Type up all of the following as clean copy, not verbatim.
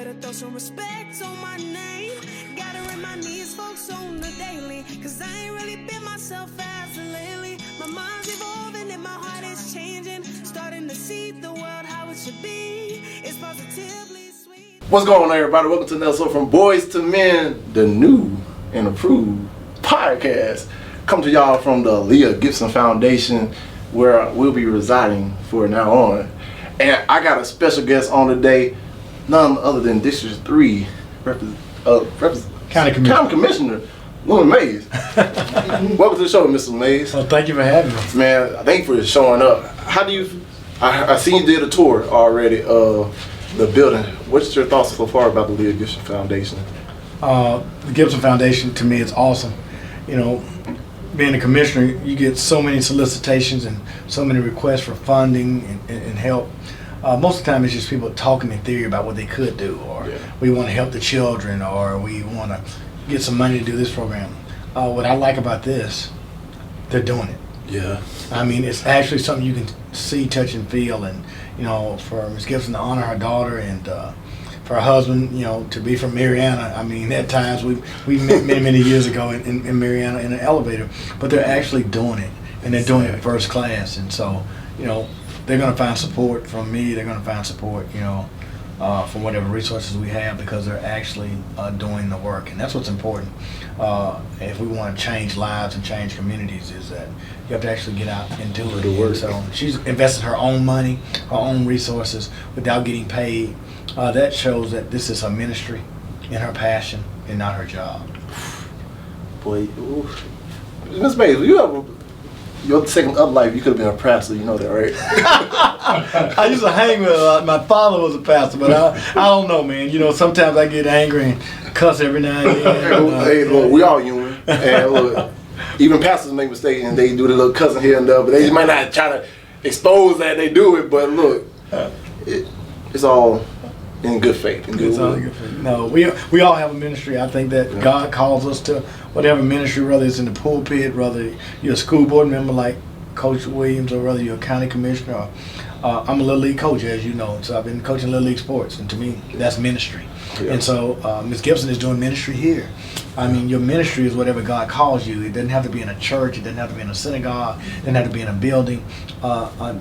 better throw some respect on my name. Gotta remind these folks on the daily, cause I ain't really been myself as of lately. My mind's evolving and my heart is changing. Starting to see the world how it should be. It's positively sweet. What's going on, everybody? Welcome to another episode from Boys to Men, the new and approved podcast. Come to y'all from the Leah Gibson Foundation, where we'll be residing for now on. And I got a special guest on today, none other than District 3 County Commissioner Lumon May. Welcome to the show, Mr. Mays. Well, thank you for having me. Man, thank you for showing up. How do you, I see you did a tour already of the building. What's your thoughts so far about the Leah Gibson Foundation? The Gibson Foundation, to me, it's awesome. You know, being a commissioner, you get so many solicitations and so many requests for funding and help. Most of the time, it's just people talking in theory about what they could do, or we want to help the children, or we want to get some money to do this program. What I like about this, they're doing it. Yeah. I mean, it's actually something you can see, touch, and feel. And, you know, for Ms. Gibson to honor her daughter and for her husband, you know, to be from Mariana. I mean, at times we met many years ago in Mariana in an elevator, but they're actually doing it, and they're doing it first class. And so, you know, they're going to find support from me. They're going to find support, you know, from whatever resources we have, because they're actually doing the work, and that's what's important. If we want to change lives and change communities, is that you have to actually get out and do it. And so she's invested her own money, her own resources, without getting paid. That shows that this is her ministry and her passion, and not her job. Boy, Ms. Mays, you have your second up life. You could have been a pastor. You know that, right? I used to hang with my father was a pastor, but I don't know, man. You know, sometimes I get angry and cuss every now and then. Hey, look, we all human, and look, even pastors make mistakes and they do the little cussing here and there, but they just might not try to expose that they do it. But look, it's all in good faith. No, we all have a ministry. I think that God calls us to whatever ministry, whether it's in the pulpit, whether you're a school board member like Coach Williams, or whether you're a county commissioner. I'm a Little League coach, as you know, so I've been coaching Little League sports, and to me, that's ministry. Yeah. And so Ms. Gibson is doing ministry here. I mean, your ministry is whatever God calls you. It doesn't have to be in a church. It doesn't have to be in a synagogue. It doesn't have to be in a building.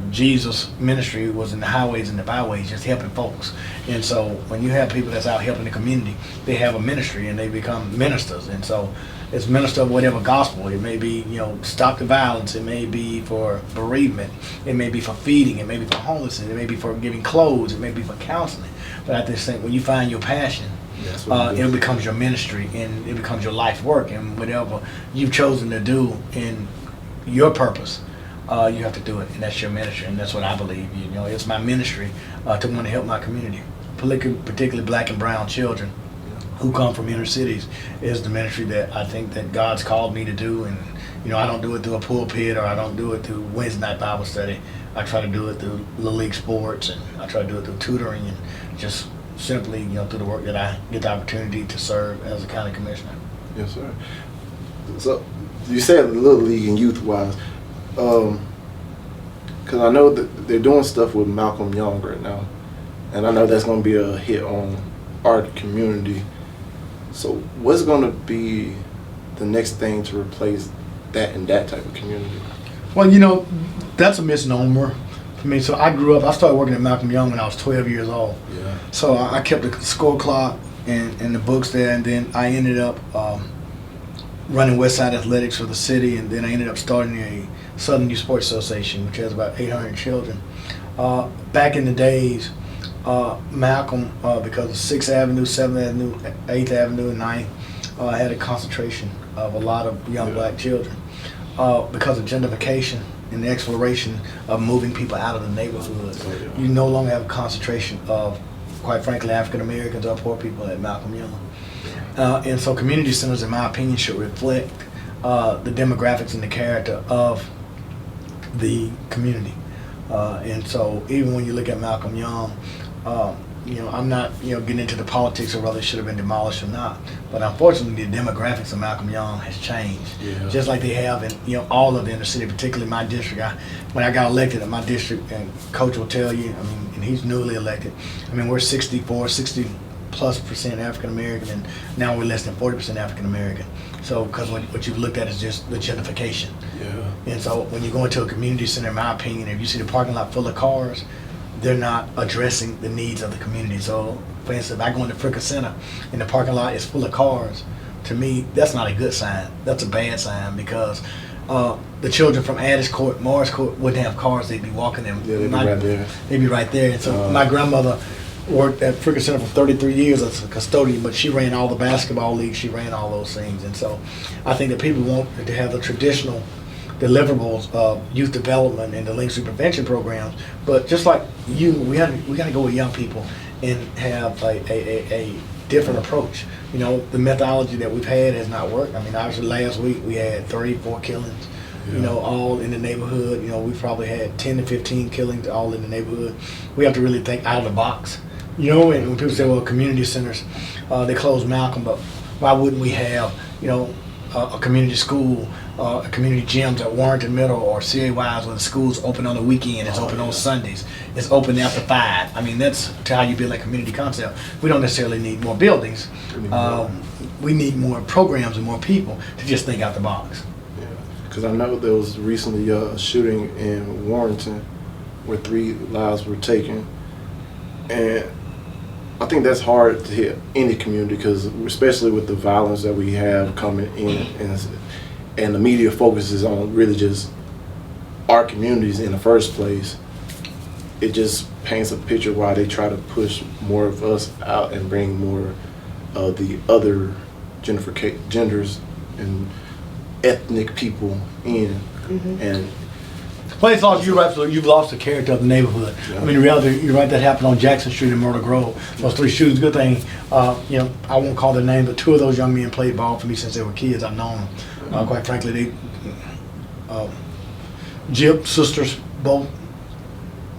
Jesus' ministry was in the highways and the byways, just helping folks. And so when you have people that's out helping the community, they have a ministry and they become ministers. And so it's minister of whatever gospel. It may be, you know, stop the violence. It may be for bereavement. It may be for feeding. It may be for homelessness. It may be for giving clothes. It may be for counseling. But I just think when you find your passion, it becomes your ministry, and it becomes your life work, and whatever you've chosen to do in your purpose, you have to do it, and that's your ministry, and that's what I believe. You know, it's my ministry to want to help my community, particularly black and brown children who come from inner cities, is the ministry that I think that God's called me to do. And you know, I don't do it through a pulpit, or I don't do it through Wednesday night Bible study. I try to do it through Little League sports, and I try to do it through tutoring, and just simply, you know, through the work that I get the opportunity to serve as a county commissioner. Yes, sir. So you said Little League and youth-wise, because I know that they're doing stuff with Malcolm Young right now, and I know that's going to be a hit on our community. So what's going to be the next thing to replace that in that type of community? Well, you know, that's a misnomer for me. So I started working at Malcolm Young when I was 12 years old. Yeah. So I kept the score clock and the books there, and then I ended up running Westside Athletics for the city, and then I ended up starting a Southern Youth Sports Association, which has about 800 children. Back in the days, Malcolm, because of 6th Avenue, 7th Avenue, 8th Avenue, and 9th, had a concentration of a lot of young black children. Because of gentrification and the exploration of moving people out of the neighborhoods, you no longer have a concentration of, quite frankly, African Americans or poor people at Malcolm Young. And so community centers, in my opinion, should reflect the demographics and the character of the community. And so even when you look at Malcolm Young, you know, I'm not, you know, getting into the politics of whether it should have been demolished or not. But unfortunately, the demographics of Malcolm Young has changed, just like they have in, you know, all of the inner city, particularly my district. When I got elected in my district, and Coach will tell you, I mean, and he's newly elected, I mean, we're 64, 60 50+% African American, and now we're less than 40% African American. So, because what you've looked at is just the gentrification. Yeah. And so, when you go into a community center, in my opinion, if you see the parking lot full of cars, they're not addressing the needs of the community. So, for instance, if I go into Fricker Center and the parking lot is full of cars, to me, that's not a good sign. That's a bad sign, because the children from Addis Court, Morris Court wouldn't have cars. They'd be walking them. Yeah, they'd be right there. They'd be right there. And so my grandmother worked at Fricker Center for 33 years as a custodian, but she ran all the basketball leagues. She ran all those things. And so I think that people want to have the traditional deliverables of youth development and the delinquency prevention programs. But just like you, we got to go with young people and have a different approach. You know, the methodology that we've had has not worked. I mean, obviously last week we had 34 killings, you know, all in the neighborhood. You know, we probably had 10 to 15 killings all in the neighborhood. We have to really think out of the box. You know, and when people say, well, community centers, they closed Malcolm, but why wouldn't we have, you know, a community school, a community gyms at Warrington Middle or CA Wise, where the school's open on the weekend, it's open on Sundays, it's open after 5. I mean, that's how you build a community concept. We don't necessarily need more buildings. We need more programs and more people to just think out the box. Yeah, because I know there was recently a shooting in Warrington where 3 lives were taken, and I think that's hard to hit any community, because especially with the violence that we have coming in, and the media focuses on really just our communities in the first place, it just paints a picture why they try to push more of us out and bring more of the other genders and ethnic people in. And well, it's lost, you've lost the character of the neighborhood. Yeah. I mean, in reality, you're right, that happened on Jackson Street in Myrtle Grove. Those 3 shootings, good thing, you know, I won't call their name, but 2 of those young men played ball for me since they were kids. I've known them. Quite frankly, they, Jip sisters both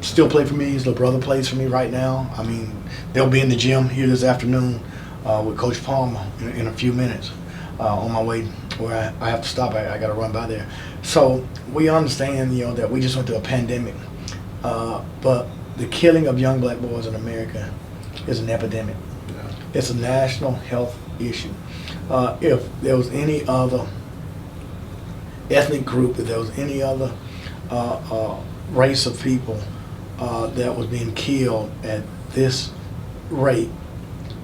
still play for me. His little brother plays for me right now. I mean, they'll be in the gym here this afternoon with Coach Palmer in a few minutes on my way where I have to stop. I got to run by there. So we understand, you know, that we just went through a pandemic, but the killing of young black boys in America is an epidemic. yeah. It's a national health issue. If there was any other ethnic group, if there was any other race of people that was being killed at this rate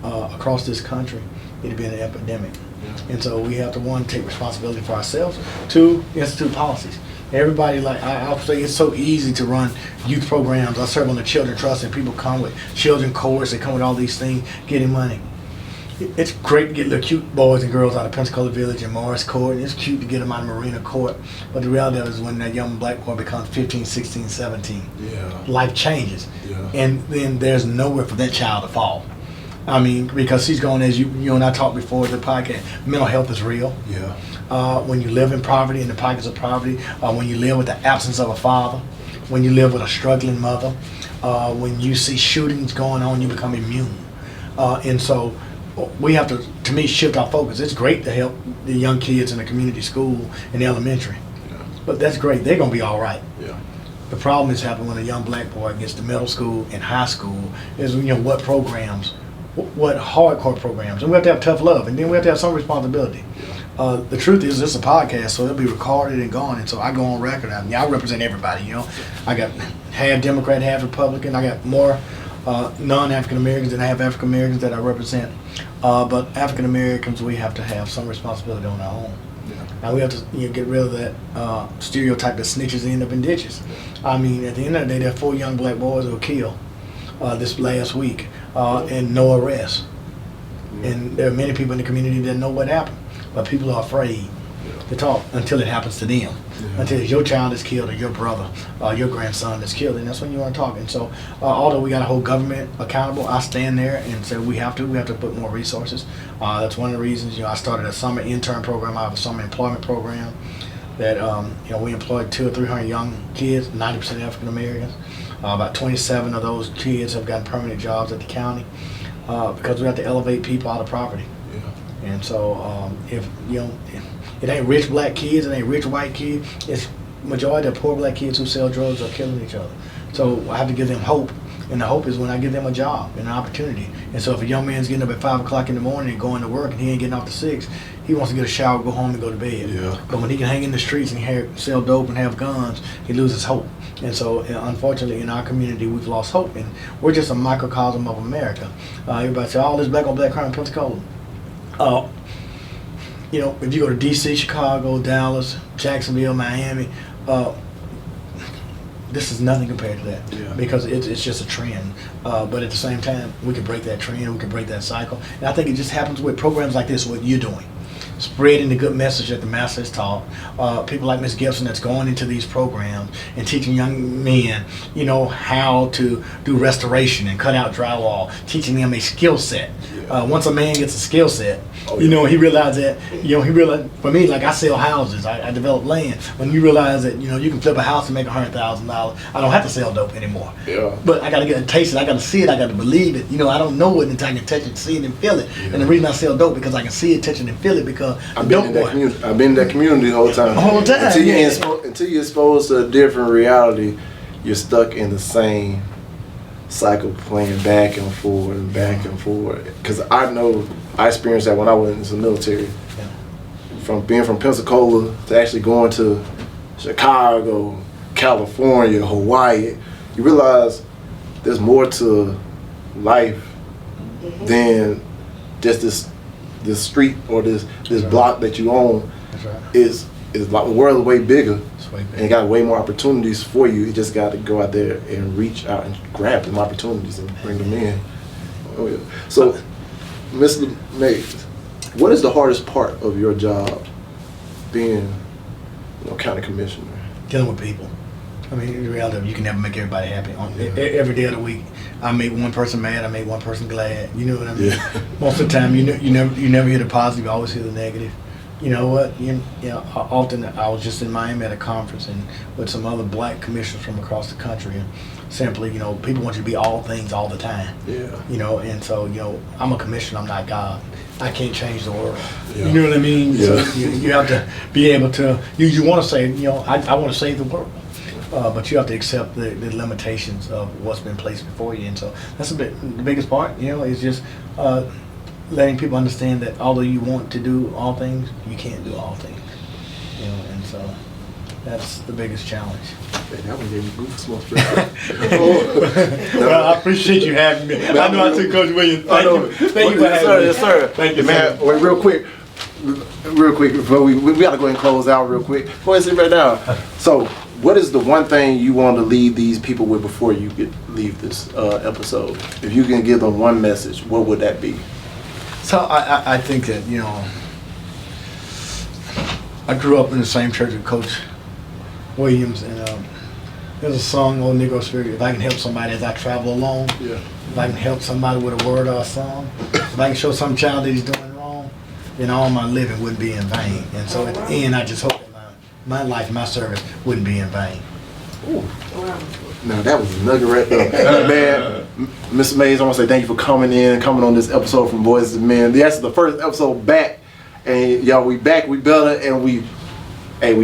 across this country, it'd be an epidemic. And so we have to, 1, take responsibility for ourselves, 2, institute policies. Everybody, like I'll say, it's so easy to run youth programs. I serve on the Children Trust, and people come with children courts, they come with all these things, getting money. It's great to get little cute boys and girls out of Pensacola Village and Morris Court, and it's cute to get them out of Marina Court. But the reality of it is when that young black boy becomes 15, 16, 17, life changes. Yeah. And then there's nowhere for that child to fall. I mean, because he's going, as you and I talked before the podcast, mental health is real. Yeah. When you live in poverty, in the pockets of poverty, when you live with the absence of a father, when you live with a struggling mother, when you see shootings going on, you become immune. And so we have to me, shift our focus. It's great to help the young kids in the community school and elementary. Yeah. But that's great. They're going to be all right. Yeah. The problem is happening when a young black boy gets to middle school and high school is, you know, what programs, what hardcore programs. And we have to have tough love, and then we have to have some responsibility. The truth is, this is a podcast, so it'll be recorded and gone, and so I go on record. I mean, I represent everybody, you know. I got half Democrat, half Republican. I got more non-African Americans than I have African Americans that I represent. But African Americans, we have to have some responsibility on our own. Now we have to get rid of that stereotype that snitches end up in ditches. I mean, at the end of the day, there are 4 young black boys who were killed this last week and no arrest. And there are many people in the community that know what happened, but people are afraid to talk until it happens to them. Until your child is killed, or your brother, your grandson is killed, and that's when you want to talk. And so, although we got to hold government accountable, I stand there and say we have to put more resources. That's one of the reasons, I started a summer intern program. I have a summer employment program that we employ 200 or 300 young kids, 90% African Americans. About 27 of those kids have gotten permanent jobs at the county because we have to elevate people out of poverty. And so, if it ain't rich black kids, it ain't rich white kids, it's majority of poor black kids who sell drugs are killing each other. So I have to give them hope And the hope is when I give them a job and an opportunity. And so if a young man's getting up at 5 o'clock in the morning and going to work and he ain't getting off to 6, he wants to get a shower, go home and go to bed. Yeah. But when he can hang in the streets and sell dope and have guns, he loses hope. And so unfortunately in our community we've lost hope, and we're just a microcosm of America. Everybody say, all this black on black crime in Pensacola. You know, if you go to DC, Chicago, Dallas, Jacksonville, Miami, this is nothing compared to that. Yeah. Because it's just a trend. But at the same time, we can break that trend, we can break that cycle. And I think it just happens with programs like this, what you're doing. Spreading the good message that the master has taught. People like Ms. Gibson that's going into these programs and teaching young men, you know, how to do restoration and cut out drywall, teaching them a skill set. Once a man gets a skill set, you know, he realized that, you know, for me, like I sell houses, I develop land. When you realize that, you know, you can flip a house and make $100,000, I don't have to sell dope anymore. Yeah. But I got to get to taste it, I got to see it, I got to believe it. You know, I don't know it until I can touch it, see it, and feel it. Yeah. And the reason I sell dope because I can see it, touch it, and feel it because I've been in that community. I've been in that community the whole time. The whole time, Until you're exposed to a different reality, you're stuck in the same cycle, playing back and forward and back and forward. Because I know I experienced that when I went into the military. Yeah. From being from Pensacola to actually going to Chicago, California, Hawaii, you realize there's more to life than just this street or this right. block that you own. That's right. Is like the world is way bigger. It's way bigger. And you got way more opportunities for you. You just got to go out there and reach out and grab them opportunities and bring them in. Oh, yeah. So, Ms. May, what is the hardest part of your job being, you know, county commissioner? Dealing with people. I mean, in reality, you can never make everybody happy. Every day of the week, I make one person mad, I make one person glad. You know what I mean? Yeah. Most of the time, you never hear the positive, you always hear the negative. You know what? You know, often I was just in Miami at a conference and with some other black commissioners from across the country, and simply, you know, people want you to be all things all the time. Yeah. You know, and so, you know, I'm a commissioner, I'm not God. I can't change the world. Yeah. You know what I mean? Yeah. So you have to be able to, you want to say, you know, I want to save the world. But you have to accept the limitations of what's been placed before you. And so that's the biggest part, you know, is just letting people understand that although you want to do all things, you can't do all things. You know, and so that's the biggest challenge. Hey, that one gave me goosebumps. Well, I appreciate you having me. I know I took Coach Williams. Thank you for having me. Yes, sir. Thank you, man. Wait, real quick, before we got to go and close out real quick. Go ahead and sit right down. So, what is the one thing you want to leave these people with before you leave this episode? If you can give them one message, what would that be? So I think that, you know, I grew up in the same church with Coach Williams, and there's a song, Old Negro Spirit, if I can help somebody as I travel along, Yeah. if I can help somebody with a word or a song, if I can show some child that he's doing wrong, then all my living wouldn't be in vain. And so at the end, I just hope that my life, my service wouldn't be in vain. Ooh. Now that was a nugget right there. Man, Mr. Mays, I want to say thank you for coming on this episode from Boys to Men. That's the first episode back, and y'all, we back, we better, and we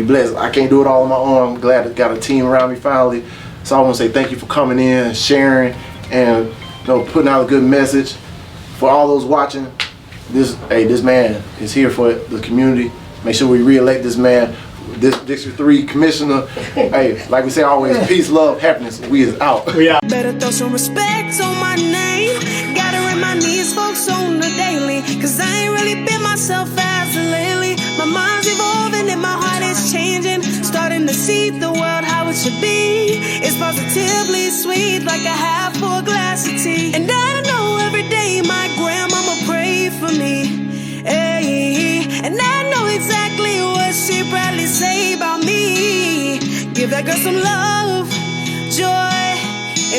blessed. I can't do it all on my own. I'm glad I got a team around me finally. So I want to say thank you for coming in, sharing, and, you know, putting out a good message for all those watching. This man is here for the community. Make sure we re-elect this man. This District 3 Commissioner. Hey, like we say always, peace, love, happiness. We is out. We out. Better throw some respect on my name. Gotta remind these folks on the daily, cause I ain't really been myself as of lately. My mind's evolving and my heart is changing. Starting to see the world how it should be. It's positively sweet like a half full glass of tea. And I know every day my grandmama prayed for me. Hey, and I know exactly what she probably say about me. Give that girl some love, joy.